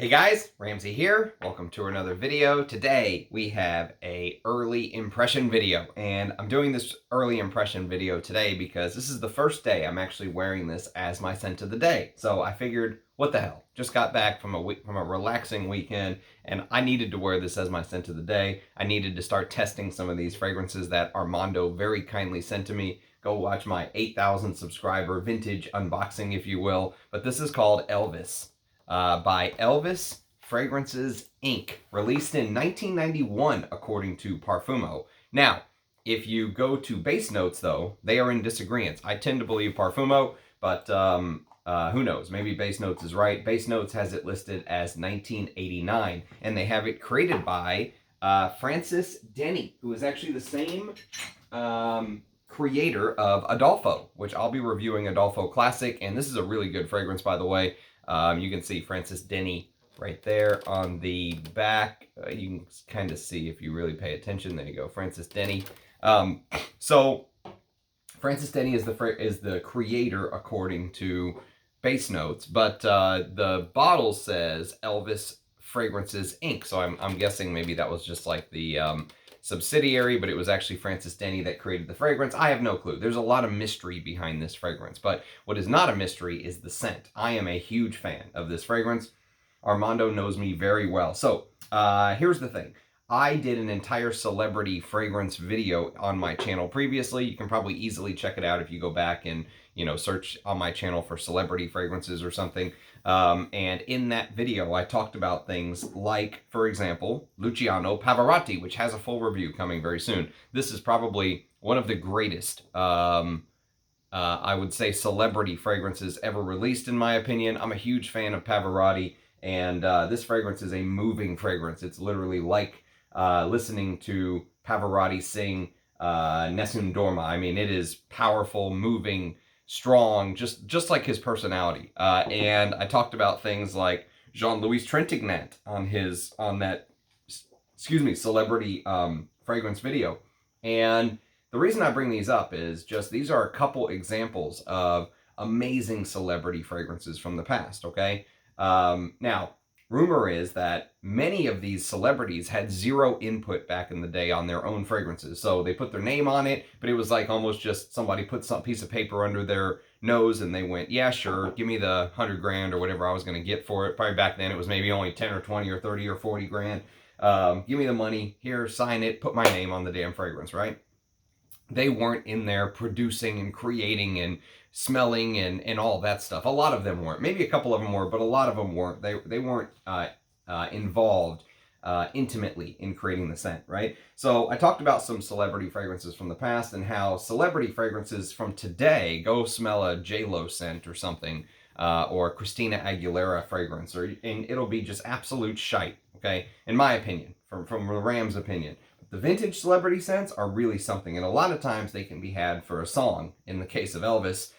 Hey guys, Ramsey here. Welcome to another video. Today we have a early impression video, and I'm doing this early impression video today because this is the first day I'm actually wearing this as my scent of the day. So I figured, what the hell? Just got back from a relaxing weekend, and I needed to wear this as my scent of the day. I needed to start testing some of these fragrances that Armando very kindly sent to me. Go watch my 8,000 subscriber vintage unboxing, if you will. But this is called Elvis. By Elvis Fragrances Inc., released in 1991, according to Parfumo. Now, if you go to base notes, though, they are in disagreement. I tend to believe Parfumo, but who knows? Maybe base notes is right. Base notes has it listed as 1989, and they have it created by Frances Denney, who is actually the same creator of Adolfo, which I'll be reviewing Adolfo Classic, and this is a really good fragrance, by the way. You can see Frances Denney right there on the back. You can kind of see if you really pay attention. There you go, Frances Denney. So Frances Denney is the creator according to base notes, but the bottle says Elvis Fragrances Inc. So I'm guessing maybe that was just like the subsidiary, but it was actually Frances Denney that created the fragrance. I have no clue. There's a lot of mystery behind this fragrance, but what is not a mystery is the scent. I am a huge fan of this fragrance. Armando knows me very well. So here's the thing. I did an entire celebrity fragrance video on my channel previously. You can probably easily check it out if you go back and, you know, search on my channel for celebrity fragrances or something. And in that video, I talked about things like, for example, Luciano Pavarotti, which has a full review coming very soon. This is probably one of the greatest, I would say, celebrity fragrances ever released, in my opinion. I'm a huge fan of Pavarotti, and this fragrance is a moving fragrance. It's literally like listening to Pavarotti sing Nessun Dorma. I mean, it is powerful, moving, strong, just like his personality. And I talked about things like Jean-Louis Trintignant on that celebrity fragrance video. And the reason I bring these up is just these are a couple examples of amazing celebrity fragrances from the past, okay? Now, rumor is that many of these celebrities had zero input back in the day on their own fragrances. So they put their name on it, but it was like almost just somebody put some piece of paper under their nose and they went, yeah, sure, give me the 100 grand or whatever I was going to get for it. Probably back then it was maybe only 10 or 20 or 30 or 40 grand. Give me the money, here, sign it, put my name on the damn fragrance, right? They weren't in there producing and creating and smelling and all that stuff. A lot of them weren't. Maybe a couple of them were, but a lot of them weren't. They weren't involved intimately in creating the scent, right? So I talked about some celebrity fragrances from the past and how celebrity fragrances from today, go smell a J-Lo scent or something, or Christina Aguilera fragrance, and it'll be just absolute shite, okay? In my opinion, from the Ram's opinion. The vintage celebrity scents are really something, and a lot of times they can be had for a song. In the case of Elvis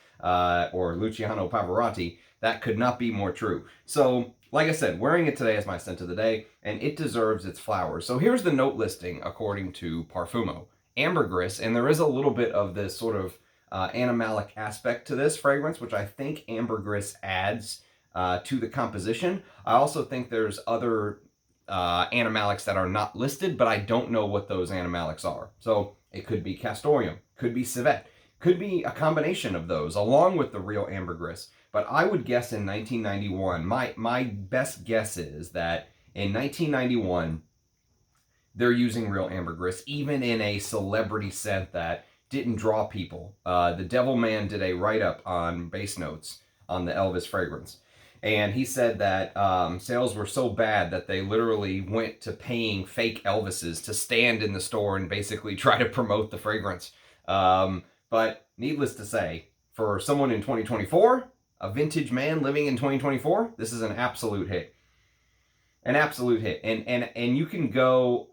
or Luciano Pavarotti, that could not be more true. So, like I said, wearing it today as my scent of the day, and it deserves its flowers. So here's the note listing according to Parfumo. Ambergris, and there is a little bit of this sort of animalic aspect to this fragrance, which I think ambergris adds to the composition. I also think there's other animalics that are not listed, but I don't know what those animalics are. So it could be castoreum, could be civet, could be a combination of those along with the real ambergris. But I would guess in 1991, my best guess is that in 1991, they're using real ambergris, even in a celebrity scent that didn't draw people. The Devilman did a write-up on base notes on the Elvis fragrance. And he said that sales were so bad that they literally went to paying fake Elvises to stand in the store and basically try to promote the fragrance. But needless to say, for someone in 2024, a vintage man living in 2024, this is an absolute hit. An absolute hit. And you can go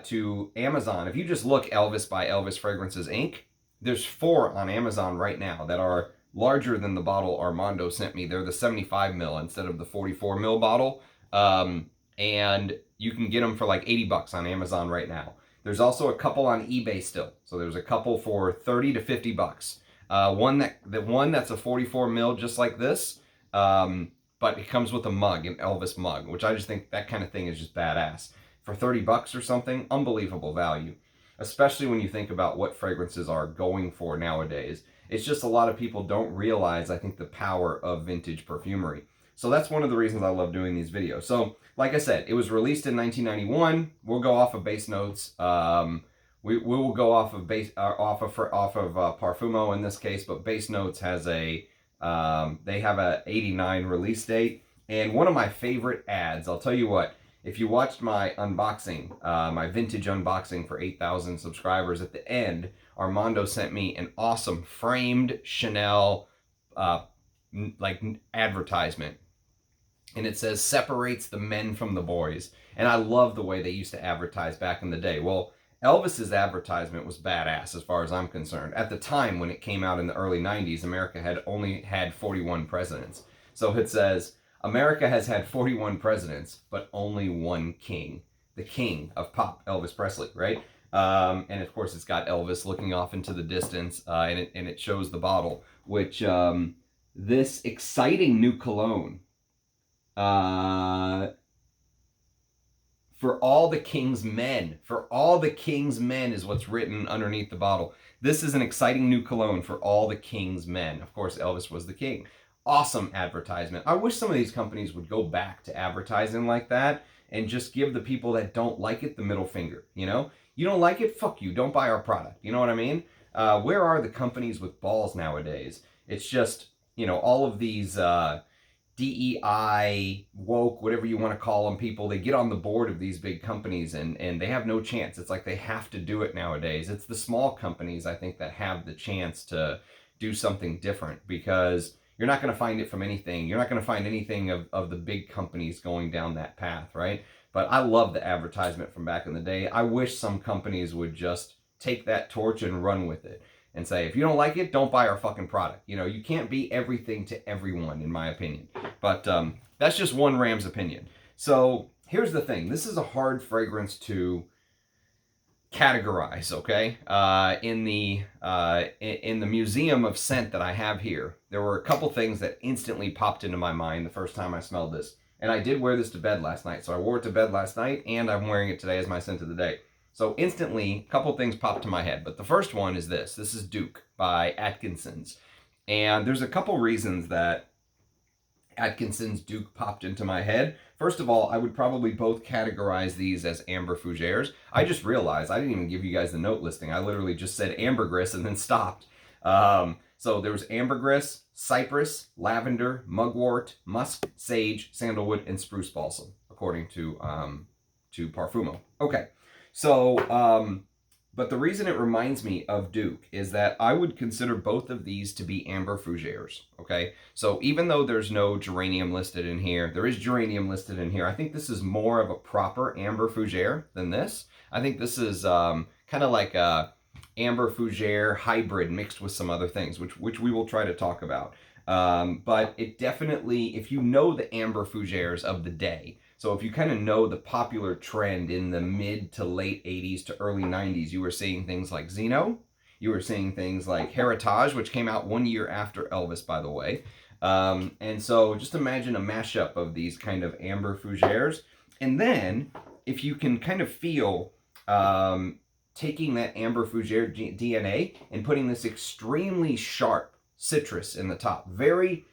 to Amazon. If you just look Elvis by Elvis Fragrances Inc., there's 4 on Amazon right now that are larger than the bottle Armando sent me. They're the 75 ml instead of the 44 ml bottle. And you can get them for like 80 bucks on Amazon right now. There's also a couple on eBay still. So there's a couple for 30 to 50 bucks. One that's a 44 ml just like this but it comes with a mug, an Elvis mug, which I just think that kind of thing is just badass. For 30 bucks or something, unbelievable value. Especially when you think about what fragrances are going for nowadays. It's just a lot of people don't realize, I think, the power of vintage perfumery. So that's one of the reasons I love doing these videos. So, like I said, it was released in 1991. We'll go off of base notes. We will go off of Parfumo in this case, but base notes has a they have a 89 release date. And one of my favorite ads, I'll tell you what, if you watched my unboxing, my vintage unboxing for 8,000 subscribers, at the end, Armando sent me an awesome framed Chanel like advertisement. And it says, separates the men from the boys. And I love the way they used to advertise back in the day. Well, Elvis's advertisement was badass as far as I'm concerned. At the time when it came out in the early 90s, America had only had 41 presidents. So it says, America has had 41 presidents, but only one king. The king of pop, Elvis Presley, right? And of course, it's got Elvis looking off into the distance, and it shows the bottle, which this exciting new cologne, for all the king's men, is what's written underneath the bottle. This is an exciting new cologne for all the king's men. Of course, Elvis was the king. Awesome advertisement. I wish some of these companies would go back to advertising like that and just give the people that don't like it the middle finger, you know? You don't like it? Fuck you. Don't buy our product. You know what I mean? Where are the companies with balls nowadays? It's just, you know, all of these DEI, woke, whatever you want to call them, people, they get on the board of these big companies and they have no chance. It's like they have to do it nowadays. It's the small companies, I think, that have the chance to do something different, because you're not going to find it from anything. You're not going to find anything of the big companies going down that path, right? But I love the advertisement from back in the day. I wish some companies would just take that torch and run with it and say, if you don't like it, don't buy our fucking product. You know, you can't be everything to everyone, in my opinion. But that's just one Ram's opinion. So here's the thing. This is a hard fragrance to categorize, okay? In the museum of scent that I have here, there were a couple things that instantly popped into my mind the first time I smelled this. And I did wear this to bed last night. So I wore it to bed last night, and I'm wearing it today as my scent of the day. So instantly, a couple things popped to my head. But the first one is this. This is Duke by Atkinsons. And there's a couple reasons that Atkinsons Duke popped into my head. First of all, I would probably both categorize these as amber fougères. I just realized I didn't even give you guys the note listing. I literally just said ambergris and then stopped. So there was ambergris, cypress, lavender, mugwort, musk, sage, sandalwood, and spruce balsam, according to Parfumo. Okay, so but the reason it reminds me of Duke is that I would consider both of these to be amber fougères, okay? So even though there's no geranium listed in here, there is geranium listed in here. I think this is more of a proper amber fougère than this. I think this is kind of like a amber fougère hybrid mixed with some other things, which we will try to talk about. But it definitely, if you know the amber fougères of the day, so if you kind of know the popular trend in the mid to late 80s to early 90s, you were seeing things like Zino, you were seeing things like Heritage, which came out 1 year after Elvis, by the way. And so just imagine a mashup of these kind of amber fougères. And then if you can kind of feel taking that amber fougère DNA and putting this extremely sharp citrus in the top, very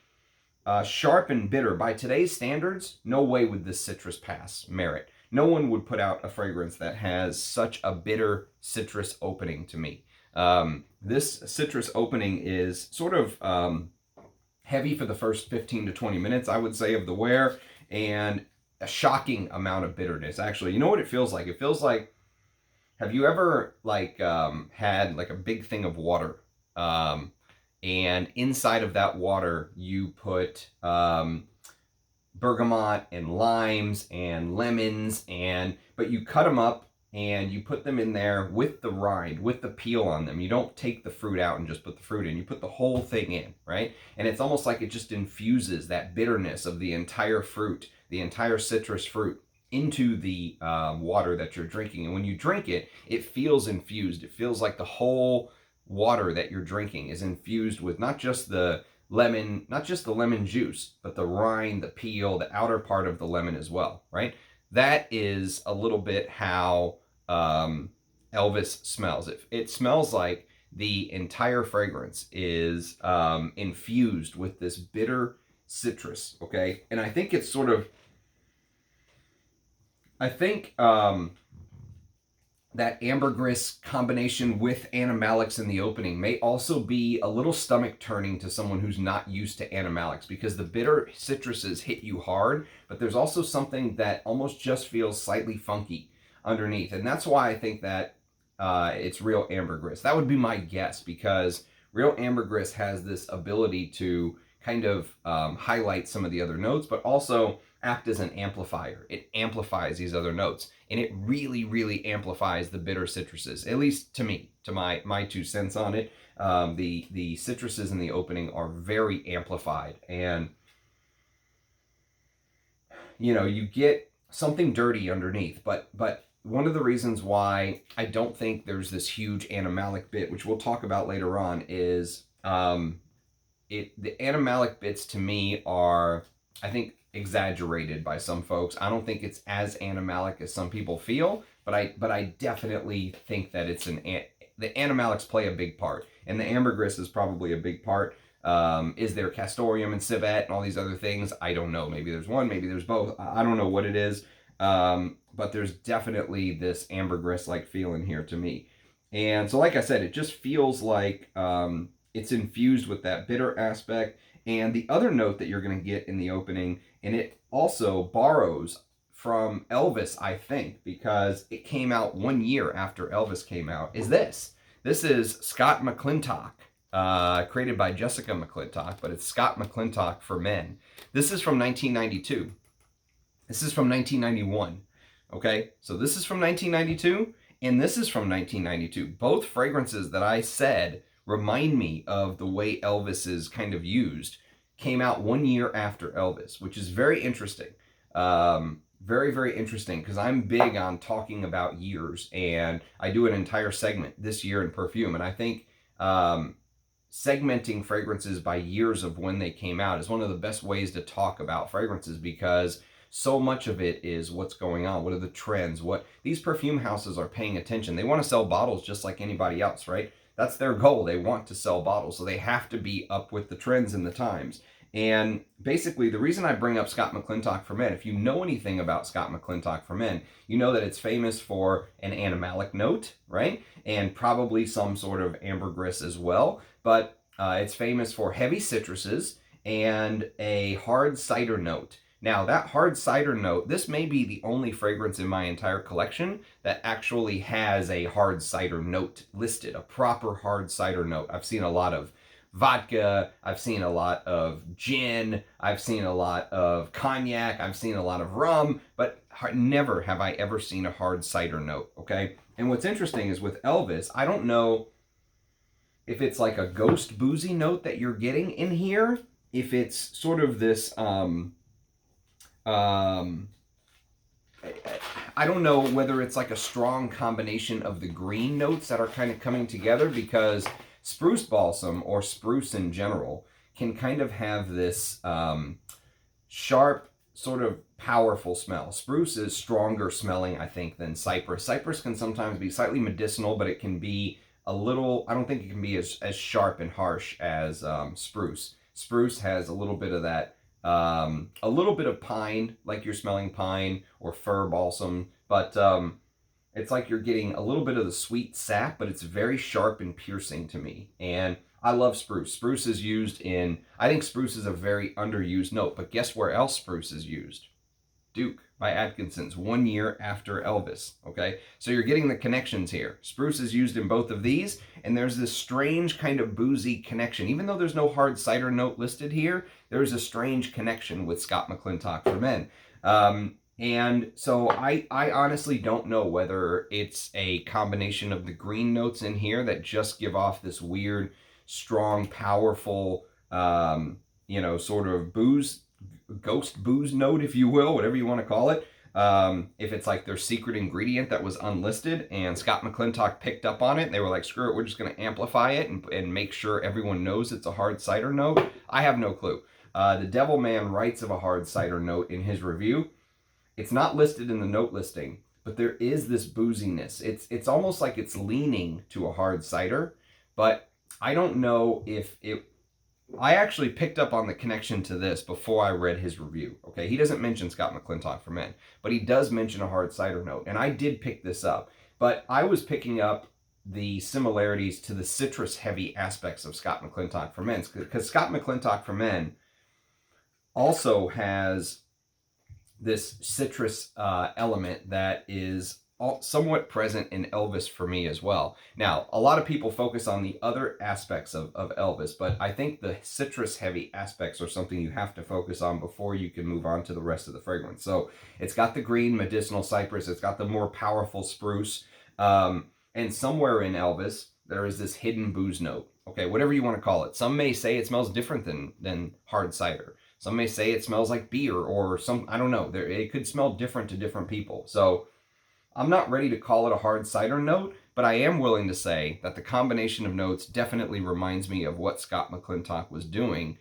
sharp and bitter. By today's standards, no way would this citrus pass merit. No one would put out a fragrance that has such a bitter citrus opening to me. This citrus opening is sort of heavy for the first 15 to 20 minutes, I would say, of the wear, and a shocking amount of bitterness. Actually, you know what it feels like? It feels like, have you ever like had like a big thing of water, and inside of that water you put bergamot and limes and lemons, but you cut them up and you put them in there with the rind, with the peel on them. You don't take the fruit out and just put the fruit in. You put the whole thing in, right? And it's almost like it just infuses that bitterness of the entire fruit, the entire citrus fruit, into the water that you're drinking. And when you drink it, it feels infused. It feels like the whole water that you're drinking is infused with not just the lemon, not just the lemon juice, but the rind, the peel, the outer part of the lemon as well, right? That is a little bit how Elvis smells. It smells like the entire fragrance is infused with this bitter citrus, okay? And I think it's sort of, that ambergris combination with animalics in the opening may also be a little stomach turning to someone who's not used to animalics, because the bitter citruses hit you hard, but there's also something that almost just feels slightly funky underneath. And that's why I think that it's real ambergris. That would be my guess, because real ambergris has this ability to kind of highlight some of the other notes, but also act as an amplifier. It amplifies these other notes, and it really, really amplifies the bitter citruses, at least to me, to my 2 cents on it. The citruses in the opening are very amplified, and you know, you get something dirty underneath, but one of the reasons why I don't think there's this huge animalic bit, which we'll talk about later on, is the animalic bits to me are, I think, exaggerated by some folks. I don't think it's as animalic as some people feel, but I definitely think that it's the animalics play a big part, and the ambergris is probably a big part. Is there castoreum and civet and all these other things? I don't know. Maybe there's one, maybe there's both. I don't know what it is. But there's definitely this ambergris-like feeling here to me. And so, like I said, it just feels like it's infused with that bitter aspect. And the other note that you're going to get in the opening, and it also borrows from Elvis, I think, because it came out 1 year after Elvis came out, is this. This is Scott McClintock, created by Jessica McClintock, but it's Scott McClintock for men. This is from 1992. This is from 1991. Okay, so this is from 1992, and this is from 1992. Both fragrances that I said remind me of the way Elvis is kind of used came out 1 year after Elvis, which is very interesting. Very, very interesting, because I'm big on talking about years, and I do an entire segment this year in perfume, and I think segmenting fragrances by years of when they came out is one of the best ways to talk about fragrances, because so much of it is what's going on. What are the trends? What these perfume houses are paying attention. They want to sell bottles just like anybody else, right? That's their goal. They want to sell bottles, so they have to be up with the trends and the times. And basically, the reason I bring up Scott McClintock for Men, if you know anything about Scott McClintock for Men, you know that it's famous for an animalic note, right? And probably some sort of ambergris as well. But it's famous for heavy citruses and a hard cider note. Now, that hard cider note, this may be the only fragrance in my entire collection that actually has a hard cider note listed, a proper hard cider note. I've seen a lot of vodka, I've seen a lot of gin, I've seen a lot of cognac, I've seen a lot of rum, but never have I ever seen a hard cider note, okay? And what's interesting is with Elvis, I don't know if it's like a ghost boozy note that you're getting in here, if it's sort of this, I don't know whether it's like a strong combination of the green notes that are kind of coming together, because spruce balsam, or spruce in general, can kind of have this sharp, sort of powerful smell. Spruce is stronger smelling, I think, than cypress. Cypress can sometimes be slightly medicinal, but it can be a little, I don't think it can be as sharp and harsh as spruce. Spruce has a little bit of that, a little bit of pine, like you're smelling pine, or fir balsam, but it's like you're getting a little bit of the sweet sap, but it's very sharp and piercing to me. And I love spruce. Spruce is used in, I think spruce is a very underused note, but guess where else spruce is used? Duke by Atkinsons, 1 year after Elvis, okay? So you're getting the connections here. Spruce is used in both of these, and there's this strange kind of boozy connection. Even though there's no hard cider note listed here, there's a strange connection with Scott McClintock for Men. And so I honestly don't know whether it's a combination of the green notes in here that just give off this weird, strong, powerful, you know, sort of booze, ghost booze note, if you will, whatever you want to call it. If it's like their secret ingredient that was unlisted and Scott McClintock picked up on it, they were like, screw it, we're just going to amplify it and make sure everyone knows it's a hard cider note. I have no clue. The Devilman writes of a hard cider note in his review. It's not listed in the note listing, but there is this booziness. It's almost like it's leaning to a hard cider, but I don't know if it... I actually picked up on the connection to this before I read his review. Okay, he doesn't mention Scott McClintock for Men, but he does mention a hard cider note, and I did pick this up. But I was picking up the similarities to the citrus-heavy aspects of Scott McClintock for Men, because Scott McClintock for Men also has this citrus element that is somewhat present in Elvis for me as well. Now, a lot of people focus on the other aspects of Elvis, but I think the citrus-heavy aspects are something you have to focus on before you can move on to the rest of the fragrance. So it's got the green medicinal cypress, it's got the more powerful spruce, and somewhere in Elvis, there is this hidden booze note. Okay, whatever you want to call it. Some may say it smells different than hard cider. Some may say it smells like beer or some, I don't know. It could smell different to different people. So I'm not ready to call it a hard cider note, but I am willing to say that the combination of notes definitely reminds me of what Scott McClintock was doing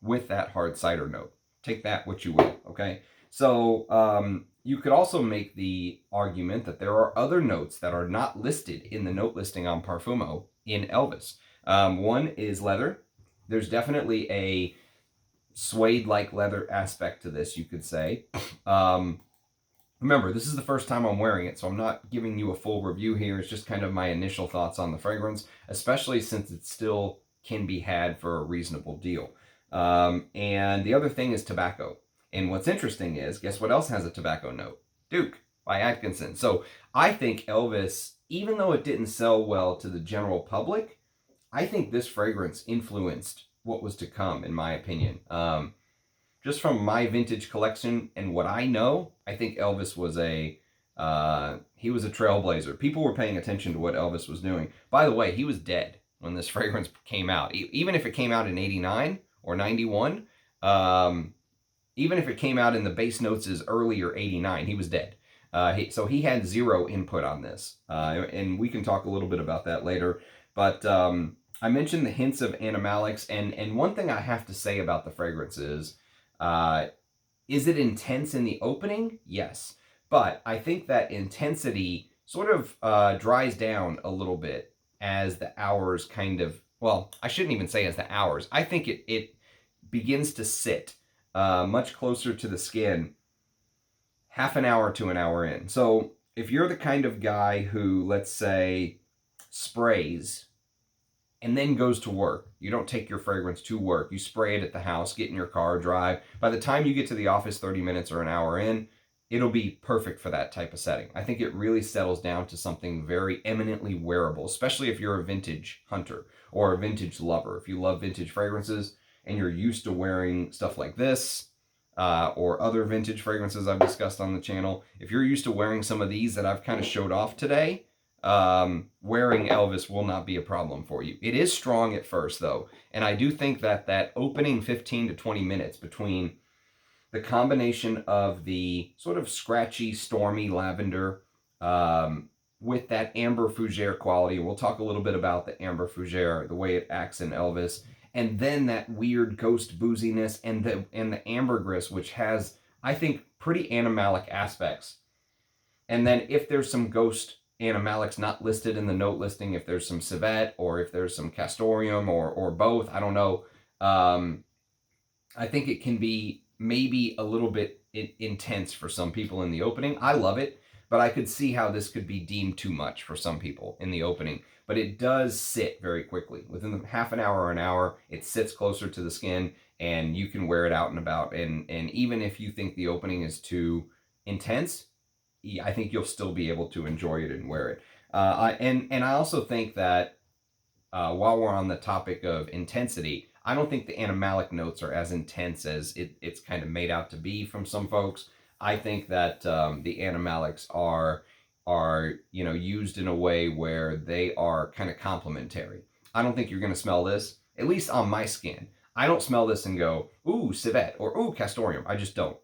with that hard cider note. Take that what you will, okay? So you could also make the argument that there are other notes that are not listed in the note listing on Parfumo in Elvis. One is leather. There's definitely a suede-like leather aspect to this, you could say. Remember, this is the first time I'm wearing it, so I'm not giving you a full review here. It's just kind of my initial thoughts on the fragrance, especially since it still can be had for a reasonable deal. And the other thing is tobacco. And what's interesting is, guess what else has a tobacco note? Duke by Atkinsons. So I think Elvis, even though it didn't sell well to the general public, I think this fragrance influenced what was to come, in my opinion. Just from my vintage collection and what I know, I think Elvis was he was a trailblazer. People were paying attention to what Elvis was doing. By the way, he was dead when this fragrance came out. Even if it came out in 89 or 91, even if it came out in the base notes as earlier 89, he was dead. So he had zero input on this. And we can talk a little bit about that later. But I mentioned the hints of animalics, and one thing I have to say about the fragrance is it intense in the opening? Yes. But I think that intensity sort of dries down a little bit as the hours kind of, well, I shouldn't even say as the hours. I think it begins to sit much closer to the skin half an hour to an hour in. So if you're the kind of guy who, let's say, sprays and then goes to work. You don't take your fragrance to work. You spray it at the house, get in your car, drive. By the time you get to the office 30 minutes or an hour in, it'll be perfect for that type of setting. I think it really settles down to something very eminently wearable, especially if you're a vintage hunter or a vintage lover. If you love vintage fragrances and you're used to wearing stuff like this or other vintage fragrances I've discussed on the channel, if you're used to wearing some of these that I've kind of showed off today, wearing Elvis will not be a problem for you. It is strong at first, though, and I do think that opening 15 to 20 minutes between the combination of the sort of scratchy, stormy lavender with that amber fougere quality, we'll talk a little bit about the amber fougere, the way it acts in Elvis, and then that weird ghost booziness and the ambergris, which has, I think, pretty animalic aspects. And then if there's some ghost animalics not listed in the note listing, if there's some civet or if there's some castoreum or both, I don't know. I think it can be maybe a little bit intense for some people in the opening. I love it, but I could see how this could be deemed too much for some people in the opening. But it does sit very quickly. Within half an hour or an hour, it sits closer to the skin, and you can wear it out and about. And even if you think the opening is too intense, I think you'll still be able to enjoy it and wear it. And I also think that while we're on the topic of intensity, I don't think the animalic notes are as intense as it's kind of made out to be from some folks. I think that the animalics are used in a way where they are kind of complementary. I don't think you're going to smell this, at least on my skin. I don't smell this and go, ooh, civet, or ooh, castoreum. I just don't.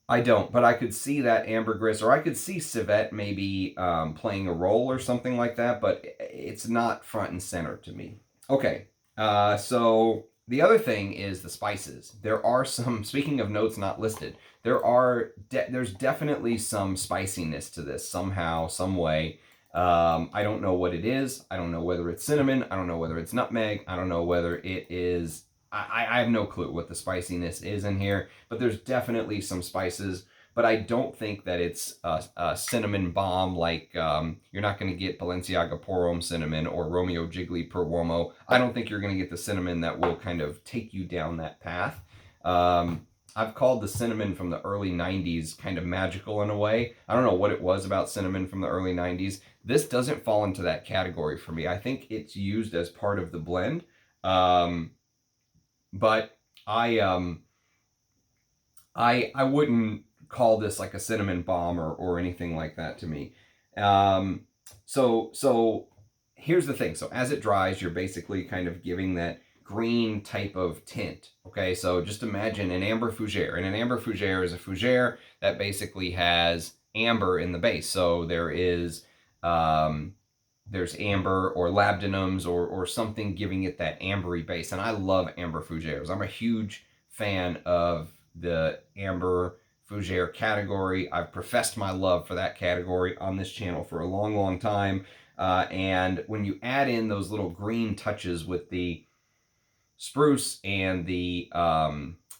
I don't, but I could see that ambergris, or I could see civet maybe playing a role or something like that, but it's not front and center to me. Okay, so the other thing is the spices. There are some, speaking of notes not listed, there's definitely some spiciness to this somehow, some way. I don't know what it is. I don't know whether it's cinnamon. I don't know whether it's nutmeg. I don't know whether it is. I have no clue what the spiciness is in here, but there's definitely some spices. But I don't think that it's a cinnamon bomb like you're not going to get Balenciaga Pour Homme cinnamon or Romeo Gigli per Uomo. I don't think you're going to get the cinnamon that will kind of take you down that path. I've called the cinnamon from the early 90s kind of magical in a way. I don't know what it was about cinnamon from the early 90s. This doesn't fall into that category for me. I think it's used as part of the blend. But I wouldn't call this like a cinnamon bomb or anything like that to me. So here's the thing. So as it dries, you're basically kind of giving that green type of tint. Okay, so just imagine an amber fougere, and an amber fougere is a fougere that basically has amber in the base. So there's amber or labdanums or something giving it that ambery base. And I love amber fougeres. I'm a huge fan of the amber fougere category. I've professed my love for that category on this channel for a long, long time. And when you add in those little green touches with the spruce and the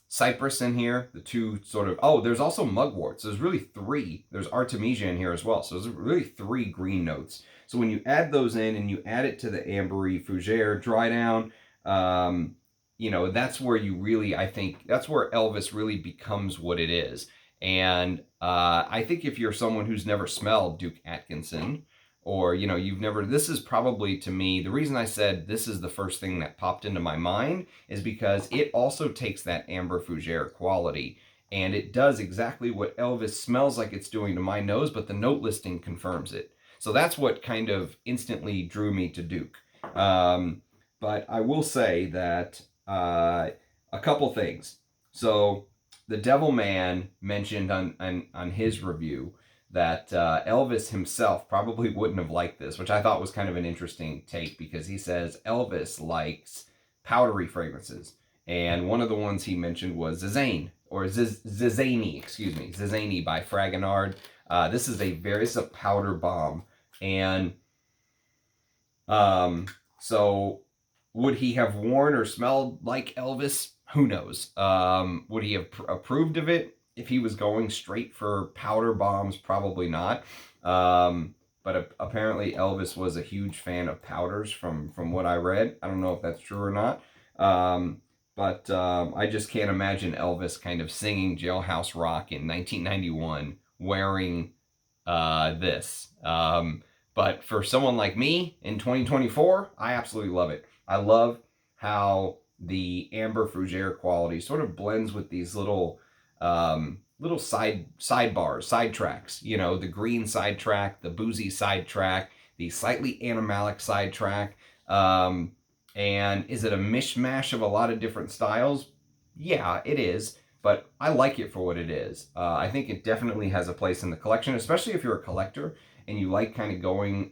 cypress in here, the two sort of, oh, there's also mugwort. So there's really three. There's artemisia in here as well. So there's really three green notes. So when you add those in and you add it to the ambery fougere dry down, you know, that's where you really, I think, that's where Elvis really becomes what it is. And I think if you're someone who's never smelled Duke Atkinson, or, you know, you've never, this is probably, to me, the reason I said this is the first thing that popped into my mind is because it also takes that amber fougere quality, and it does exactly what Elvis smells like it's doing to my nose, but the note listing confirms it. So that's what kind of instantly drew me to Duke. But I will say that a couple things. So the Devil Man mentioned on his review that Elvis himself probably wouldn't have liked this, which I thought was kind of an interesting take, because he says Elvis likes powdery fragrances. And one of the ones he mentioned was Zizanie, or Zizanie, excuse me, Zizanie by Fragonard. This is a powder bomb. And so would he have worn or smelled like Elvis? Who knows? Would he have approved of it if he was going straight for powder bombs? Probably not. But apparently Elvis was a huge fan of powders from what I read. I don't know if that's true or not. But I just can't imagine Elvis kind of singing Jailhouse Rock in 1991 wearing this. But for someone like me in 2024, I absolutely love it. I love how the amber fougere quality sort of blends with these little sidebars, sidetracks. You know, the green sidetrack, the boozy sidetrack, the slightly animalic sidetrack. And is it a mishmash of a lot of different styles? Yeah, it is. But I like it for what it is. I think it definitely has a place in the collection, especially if you're a collector and you like kind of going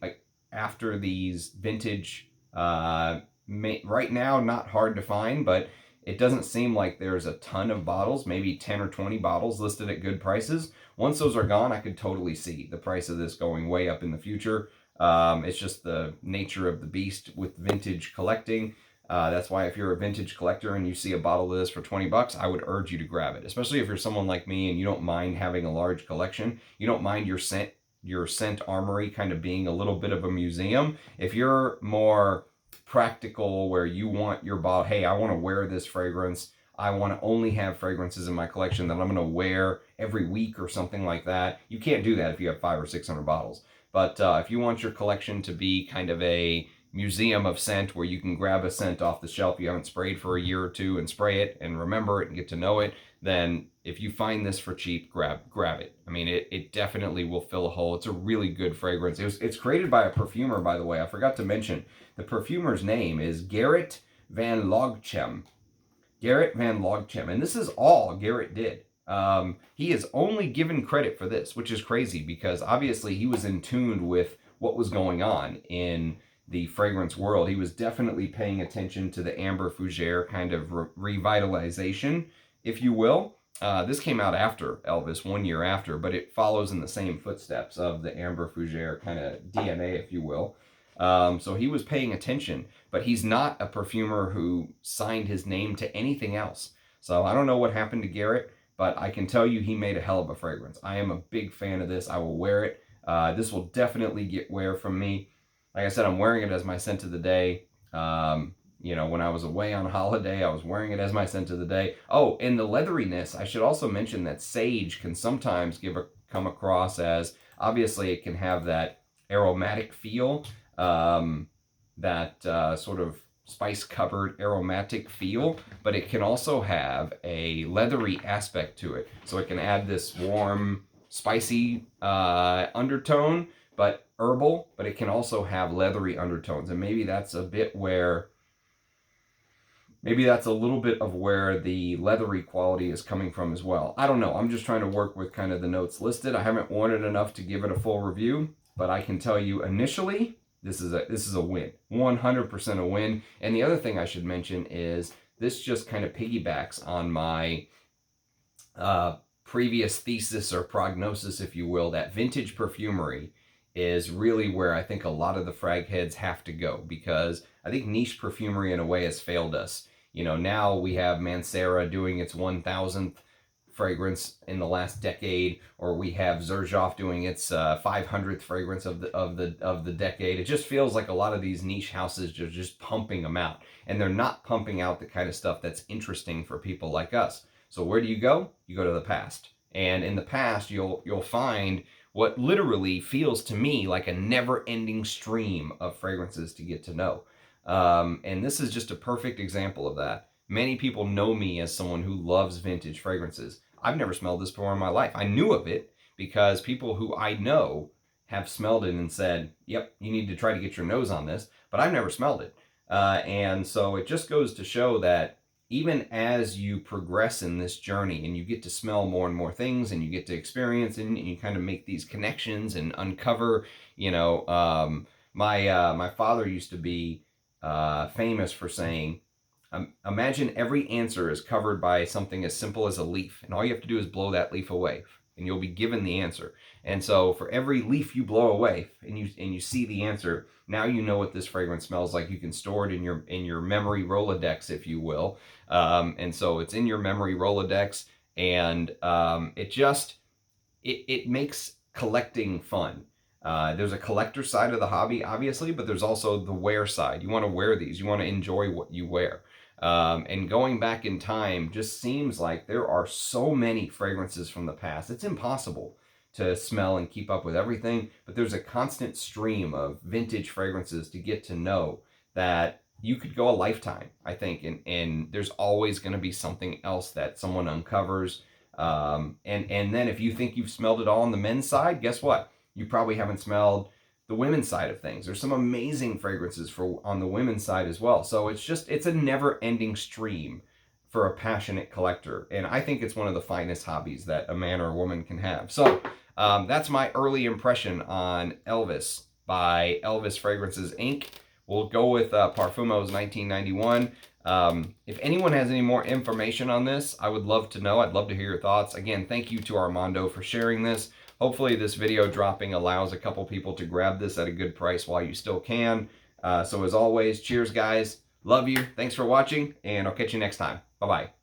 after these vintage. Right now, not hard to find, but it doesn't seem like there's a ton of bottles, maybe 10 or 20 bottles listed at good prices. Once those are gone, I could totally see the price of this going way up in the future. It's just the nature of the beast with vintage collecting. That's why if you're a vintage collector and you see a bottle of this for 20 bucks, I would urge you to grab it. Especially if you're someone like me and you don't mind having a large collection. You don't mind your scent armory kind of being a little bit of a museum. If you're more practical, where you want your bottle, hey, I want to wear this fragrance, I want to only have fragrances in my collection that I'm going to wear every week or something like that. You can't do that if you have 500 or 600 bottles. But if you want your collection to be kind of a museum of scent, where you can grab a scent off the shelf you haven't sprayed for a year or two and spray it and remember it and get to know it, then if you find this for cheap, grab it. I mean, it definitely will fill a hole. It's a really good fragrance. It's created by a perfumer, by the way. I forgot to mention, the perfumer's name is Gerrit van Logchem. Gerrit van Logchem. And this is all Gerrit did. He is only given credit for this, which is crazy because obviously he was in tune with what was going on in the fragrance world. He was definitely paying attention to the amber fougere kind of revitalization, if you will. This came out after Elvis, 1 year after, but it follows in the same footsteps of the amber fougere kind of DNA, if you will. So he was paying attention, but he's not a perfumer who signed his name to anything else. So I don't know what happened to Gerrit, but I can tell you he made a hell of a fragrance. I am a big fan of this. I will wear it. This will definitely get wear from me. Like I said, I'm wearing it as my scent of the day. You know, when I was away on holiday, I was wearing it as my scent of the day. Oh, and the leatheriness, I should also mention that sage can sometimes come across as, obviously it can have that aromatic feel, that sort of spice-covered aromatic feel, but it can also have a leathery aspect to it. So it can add this warm, spicy undertone, but herbal, but it can also have leathery undertones. And maybe that's a bit where, maybe that's a little bit of where the leathery quality is coming from as well. I don't know. I'm just trying to work with kind of the notes listed. I haven't worn it enough to give it a full review, but I can tell you initially, this is a win. 100% a win. And the other thing I should mention is this just kind of piggybacks on my previous thesis or prognosis, if you will, that vintage perfumery is really where I think a lot of the frag heads have to go, because I think niche perfumery in a way has failed us. You know, now we have Mancera doing its 1000th fragrance in the last decade, or we have Xerjoff doing its 500th fragrance of the decade. It just feels like a lot of these niche houses are just pumping them out, and they're not pumping out the kind of stuff that's interesting for people like us. So where do you go? You go to the past, and in the past you'll find what literally feels to me like a never-ending stream of fragrances to get to know. And this is just a perfect example of that. Many people know me as someone who loves vintage fragrances. I've never smelled this before in my life. I knew of it because people who I know have smelled it and said, yep, you need to try to get your nose on this, but I've never smelled it. And so it just goes to show that even as you progress in this journey and you get to smell more and more things and you get to experience and you kind of make these connections and uncover, you know, my father used to be famous for saying, imagine every answer is covered by something as simple as a leaf, and all you have to do is blow that leaf away and you'll be given the answer. And so for every leaf you blow away and you see the answer, now you know what this fragrance smells like. You can store it in your memory Rolodex, if you will. And so it's in your memory Rolodex, and it makes collecting fun. There's a collector side of the hobby, obviously, but there's also the wear side. You want to wear these. You want to enjoy what you wear. And going back in time just seems like there are so many fragrances from the past. It's impossible to smell and keep up with everything, but there's a constant stream of vintage fragrances to get to know that you could go a lifetime, I think, and there's always going to be something else that someone uncovers. And then if you think you've smelled it all on the men's side, guess what? You probably haven't smelled the women's side of things. There's some amazing fragrances on the women's side as well. So it's a never-ending stream for a passionate collector. And I think it's one of the finest hobbies that a man or a woman can have. So that's my early impression on Elvis by Elvis Fragrances Inc. We'll go with Parfumo's 1991. If anyone has any more information on this, I would love to know. I'd love to hear your thoughts. Again, thank you to Armando for sharing this. Hopefully this video dropping allows a couple people to grab this at a good price while you still can. So as always, cheers guys. Love you. Thanks for watching, and I'll catch you next time. Bye-bye.